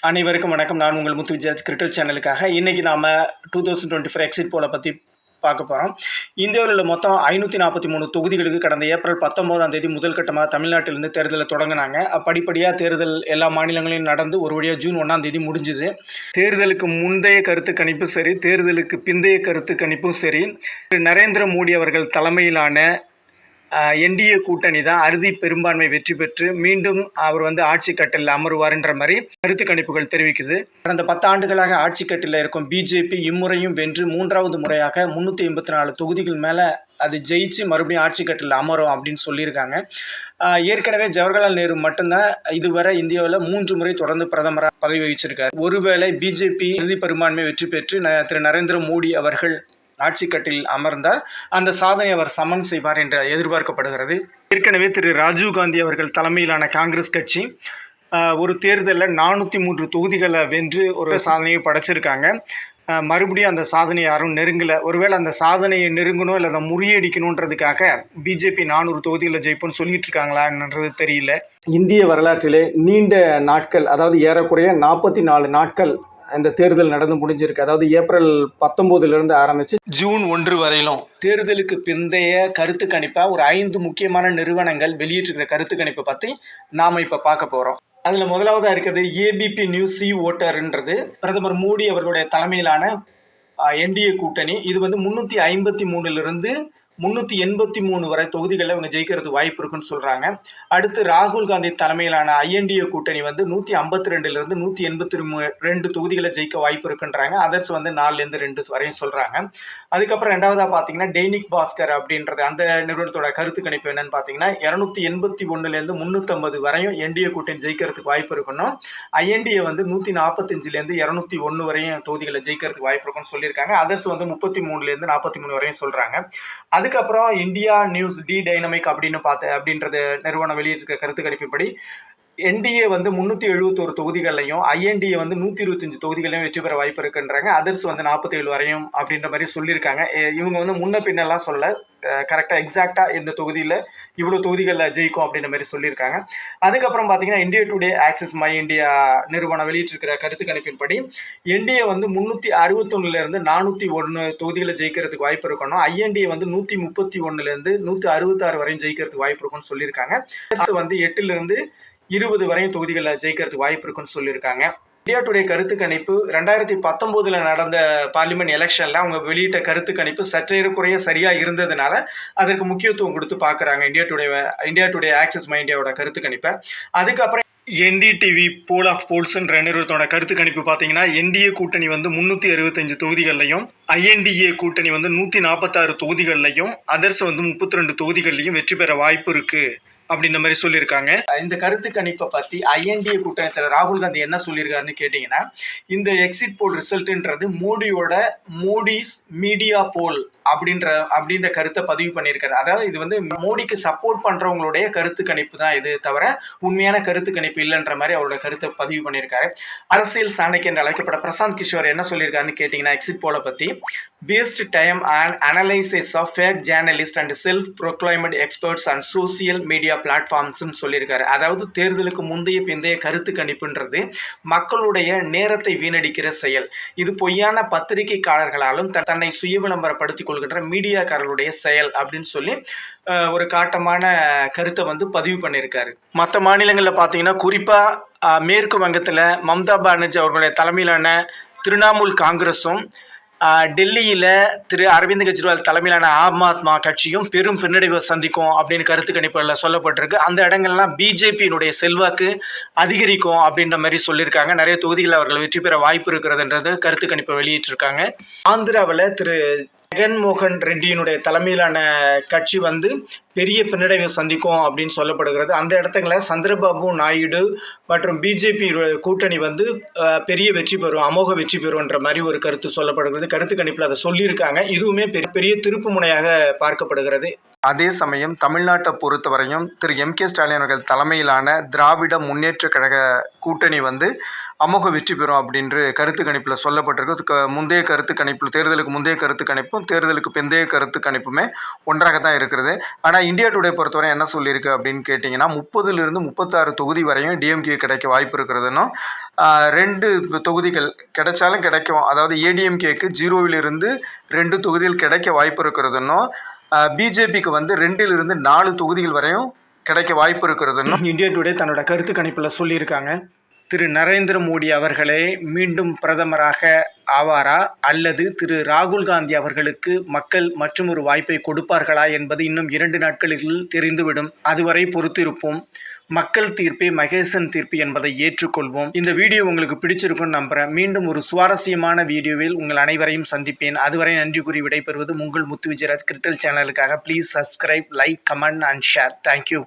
அனைவருக்கும் வணக்கம். நான் உங்கள் முத்து விஜயாஜ் கிரிக்கெட் சேனலுக்காக இன்னைக்கு நாம 2024 எக்ஸிட் போலை பற்றி பார்க்க போகிறோம். இந்தியாவில் உள்ள மொத்தம் 543 தொகுதிகளுக்கு கடந்த ஏப்ரல் 19ஆம் தேதி முதல் கட்டமாக தமிழ்நாட்டிலிருந்து தேர்தலை தொடங்கினாங்க. படிப்படியாக தேர்தல் எல்லா மாநிலங்களையும் நடந்து ஒரு வழியாக ஜூன் 1ஆம் தேதி முடிஞ்சுது. தேர்தலுக்கு முந்தைய கருத்து கணிப்பும் சரி, தேர்தலுக்கு பிந்தைய கருத்து கணிப்பும் சரி, நரேந்திர மோடி அவர்கள் தலைமையிலான என்டிஏ கூட்டணி தான் அறுதி பெரும்பான்மை வெற்றி பெற்று மீண்டும் அவர் ஆட்சி கட்டில் அமருவார்ன்ற மாதிரி கருத்து கணிப்புகள் தெரிவிக்குது. கடந்த 10 ஆண்டுகளாக ஆட்சி கட்டில் இருக்கும் பிஜேபி இம்முறையும் வென்று 3வது முறையாக 384 தொகுதிகள் மேலே அது ஜெயிச்சு மறுபடியும் ஆட்சி கட்டில் அமரும் அப்படின்னு சொல்லியிருக்காங்க. ஏற்கனவே ஜவஹர்லால் நேரு மட்டும்தான் இதுவரை இந்தியாவில் 3 முறை தொடர்ந்து பிரதமராக பதவி வகிச்சிருக்காரு. ஒருவேளை பிஜேபி அறுதி பெரும்பான்மை வெற்றி பெற்று திரு நரேந்திர மோடி அவர்கள் ஆட்சி கட்டில் அமர்ந்தால் அந்த சாதனை அவர் சமன் செய்வார் என்று எதிர்பார்க்கப்படுகிறது. ஏற்கனவே திரு ராஜீவ் காந்தி அவர்கள் தலைமையிலான காங்கிரஸ் கட்சி ஒரு தேர்தலில் 403 தொகுதிகளை வென்று ஒரு சாதனையை படைச்சிருக்காங்க. மறுபடியும் அந்த சாதனை யாரும் நெருங்கலை. ஒருவேளை அந்த சாதனையை நெருங்கணும் இல்லை அதை முறியடிக்கணுன்றதுக்காக பிஜேபி 400 தொகுதிகளில் ஜெயிப்புன்னு சொல்லிட்டு இருக்காங்களான்றது தெரியல. இந்திய வரலாற்றிலே நீண்ட நாட்கள், அதாவது ஏறக்குறைய 44 நாட்கள் இந்த தேர்தல் நடந்து முடிஞ்சிருக்கு. அதாவது ஏப்ரல் 19 ஆரம்பிச்சு ஜூன் 1 வரையிலும் தேர்தலுக்கு பிந்தைய கருத்து கணிப்பா ஒரு 5 முக்கியமான நிறுவனங்கள் வெளியிட்டிருக்கிற கருத்து கணிப்பை பற்றி நாம் இப்போ பார்க்க போகிறோம். அதில் முதலாவதாக இருக்கிறது ஏபிபி நியூஸ் சி ஓட்டர்ன்றது பிரதமர் மோடி அவர்களுடைய தலைமையிலான என்டிஏ கூட்டணி. இது 353 383 வரை தொகுதிகளில் இவங்க ஜெயிக்கிறது வாய்ப்பு இருக்குன்னு சொல்றாங்க. அடுத்து ராகுல் காந்தி தலைமையிலான ஐஎன்டிஏ கூட்டணி 152 182 தொகுதிகளை ஜெயிக்க வாய்ப்பு இருக்குன்றாங்க. அதர்ஸ் 4 வரையும் சொல்றாங்க. அதுக்கப்புறம் ரெண்டாவதா பாத்தீங்கன்னா டெய்னிக் பாஸ்கர் அப்படின்றது அந்த நிறுவனத்தோட கருத்து கணிப்பு என்னன்னு பாத்தீங்கன்னா 281 350 வரையும் என்டிஏ கூட்டணி ஜெயிக்கிறதுக்கு வாய்ப்பு இருக்கணும். ஐஎன்டிஏ 145 201 வரையும் தொகுதிகளை ஜெயிக்கிறதுக்கு வாய்ப்பு இருக்குன்னு சொல்லியிருக்காங்க. அதர்ஸ் 33 43 வரையும் சொல்றாங்க. அதுக்கப்புறம் இந்தியா நியூஸ் டி டைனமிக் அப்படின்றது நிறுவனம் வெளியிட்டிருக்க கருத்து கணிப்புப்படி என்டிஏ 371 தொகுதிகளையும் ஐஎன்டிஏ 125 தொகுதிகளையும் வெற்றி பெற வாய்ப்பு இருக்குன்றாங்க. அதர்ஸ் 47 வரையும் அப்படின்ற மாதிரி சொல்லியிருக்காங்க. இவங்க முன்ன பின்னெல்லாம் சொல்ல கரெக்டாக எக்ஸாக்டாக இந்த தொகுதியில் இவ்வளோ தொகுதிகளில் ஜெயிக்கும் அப்படின்ற மாதிரி சொல்லியிருக்காங்க. அதுக்கப்புறம் பார்த்தீங்கன்னா India today axis my India நிறுவனம் வெளியிட்டிருக்கிற கருத்து கணிப்பின்படி என்டிஏ 361 401 தொகுதிகளை ஜெயிக்கிறதுக்கு வாய்ப்பு இருக்கணும். ஐஎன்டிஏ 131 166 வரையும் ஜெயிக்கிறதுக்கு வாய்ப்பு இருக்குன்னு சொல்லியிருக்காங்க. 8 20 வரையும் தொகுதிகளில் ஜெயிக்கிறதுக்கு வாய்ப்பு இருக்குன்னு சொல்லியிருக்காங்க. இந்தியா டுடே கருத்து கணிப்பு 2019 நடந்த பார்லிமெண்ட் எலெக்ஷன்ல அவங்க வெளியிட்ட கருத்து கணிப்பு சற்றேறக்குறைய சரியா இருந்ததுனால அதற்கு முக்கியத்துவம் கொடுத்து பாக்குறாங்க இந்தியா டுடே ஆக்சிஸ் மை இந்தியாவோட கருத்து கணிப்பை. அதுக்கப்புறம் என்டிடிவி போல் ஆஃப் போல்ஸ்ன்ற நிறுவனத்தோட கருத்து கணிப்பு பார்த்தீங்கன்னா என்டிஏ கூட்டணி 365 தொகுதிகள்லையும் ஐஎன்டிஏ கூட்டணி 146 தொகுதிகள்லையும் அதர்ஸ் 32 தொகுதிகள்லையும் வெற்றி பெற வாய்ப்பு இருக்கு அப்படின்ற மாதிரி சொல்லியிருக்காங்க. இந்த கருத்து கணிப்பை பற்றி ஐஎன்டிஏ கூட்டணி ராகுல் காந்தி என்ன சொல்லியிருக்காருன்னு கேட்டீங்கன்னா இந்த எக்ஸிட் போல் ரிசல்ட்ன்றது மோடிஸ் மீடியா போல் அப்படின்ற கருத்தை பதிவு பண்ணியிருக்காரு. அதாவது இது மோடிக்கு சப்போர்ட் பண்றவங்களுடைய கருத்து கணிப்பு தான் இது தவிர உண்மையான கருத்து கணிப்பு இல்லைன்ற மாதிரி அவரோட கருத்தை பதிவு பண்ணியிருக்காரு. அரசியல் சாணக்கிய என்று அழைக்கப்பட்ட பிரசாந்த் கிஷோர் என்ன சொல்லியிருக்காருன்னு கேட்டீங்கன்னா எக்ஸிட் போலை பற்றி waste time and analysis of fake journalist and self proclaimed experts and social media பிளாட்ஃபார்ம்ஸ்ன்னு சொல்லியிருக்காரு. அதாவது தேர்தலுக்கு முந்தைய பிந்தைய கருத்து கணிப்புன்றது மக்களுடைய நேரத்தை வீணடிக்கிற செயல். இது பொய்யான பத்திரிகைக்காரர்களாலும் தன்னை சுய விளம்பரப்படுத்திக் கொள்கின்ற மீடியாக்காரர்களுடைய செயல் அப்படின்னு சொல்லி ஒரு காட்டமான கருத்தை பதிவு பண்ணியிருக்காரு. மற்ற மாநிலங்களில் பார்த்தீங்கன்னா குறிப்பாக மேற்கு வங்கத்தில் மம்தா பானர்ஜி அவர்களுடைய தலைமையிலான திரிணாமுல் காங்கிரஸும் டெல்லியில் திரு அரவிந்த் கெஜ்ரிவால் தலைமையிலான ஆம் ஆத்மா கட்சியும் பெரும் பின்னடைவை சந்திக்கும் அப்படின்னு கருத்து கணிப்புகளில் சொல்லப்பட்டிருக்கு. அந்த இடங்கள்லாம் பிஜேபியினுடைய செல்வாக்கு அதிகரிக்கும் அப்படின்ற மாதிரி சொல்லியிருக்காங்க. நிறைய தொகுதிகளில் அவர்கள் வெற்றி பெற வாய்ப்பு இருக்கிறதுன்றது கருத்து கணிப்பை வெளியிட்டிருக்காங்க. ஆந்திராவில் திரு ஜெகன்மோகன் ரெட்டியினுடைய தலைமையிலான கட்சி பெரிய பின்னடைவை சந்திக்கும் அப்படின்னு சொல்லப்படுகிறது. அந்த இடத்துல சந்திரபாபு நாயுடு மற்றும் பிஜேபி கூட்டணி பெரிய வெற்றி பெறும், அமோக வெற்றி பெறும்ன்ற மாதிரி ஒரு கருத்து சொல்லப்படுகிறது. கருத்து கணிப்பில் அதை சொல்லியிருக்காங்க. இதுவுமே பெரிய திருப்பு முனையாக பார்க்கப்படுகிறது. அதே சமயம் தமிழ்நாட்டை பொறுத்தவரையும் திரு M.K. ஸ்டாலின் அவர்கள் தலைமையிலான திராவிட முன்னேற்ற கழக கூட்டணி அமோக வெற்றி பெறும் அப்படின்று கருத்து கணிப்பில் சொல்லப்பட்டிருக்கு. முந்தைய கருத்து கணிப்பு, தேர்தலுக்கு முந்தைய கருத்து கணிப்பும் தேர்தலுக்கு பிந்தைய கருத்து கணிப்புமே ஒன்றாக தான் இருக்கிறது. ஆனால் இந்தியா டுடே பொறுத்தவரை என்ன சொல்லியிருக்கு அப்படின்னு கேட்டிங்கன்னா 30லிருந்து 36 தொகுதி வரையும் டிஎம்கே கிடைக்க வாய்ப்பு இருக்கிறதுன்னு, 2 தொகுதிகள் கிடைச்சாலும் கிடைக்கும், அதாவது ஏடிஎம்கேக்கு 0லிருந்து 2 தொகுதிகள் கிடைக்க வாய்ப்பு இருக்கிறதுன்னு, பிஜேபிக்கு 2லிருந்து 4 தொகுதிகள் வரையும் கிடைக்க வாய்ப்பு இருக்கிறதுன்னு இந்தியா டுடே தன்னோட கருத்து கணிப்பில் சொல்லியிருக்காங்க. திரு நரேந்திர மோடி அவர்களே மீண்டும் பிரதமராக ஆவாரா அல்லது திரு ராகுல் காந்தி அவர்களுக்கு மக்கள் மற்றொரு வாய்ப்பை கொடுப்பார்களா என்பது இன்னும் 2 நாட்களில் தெரிந்துவிடும். அதுவரை பொறுத்திருப்போம். மக்கள் தீர்ப்பே மகேசன் தீர்ப்பு என்பதை ஏற்றுக்கொள்வோம். இந்த வீடியோ உங்களுக்கு பிடிச்சிருக்கும்னு நம்புறேன். மீண்டும் ஒரு சுவாரஸ்யமான வீடியோவில் உங்கள் அனைவரையும் சந்திப்பேன். அதுவரை நன்றி கூறி விடைபெறுவது உங்கள் முத்து விஜயராஜ். கிரிட்டல் சேனலுக்காக please subscribe, like, comment and share. Thank you.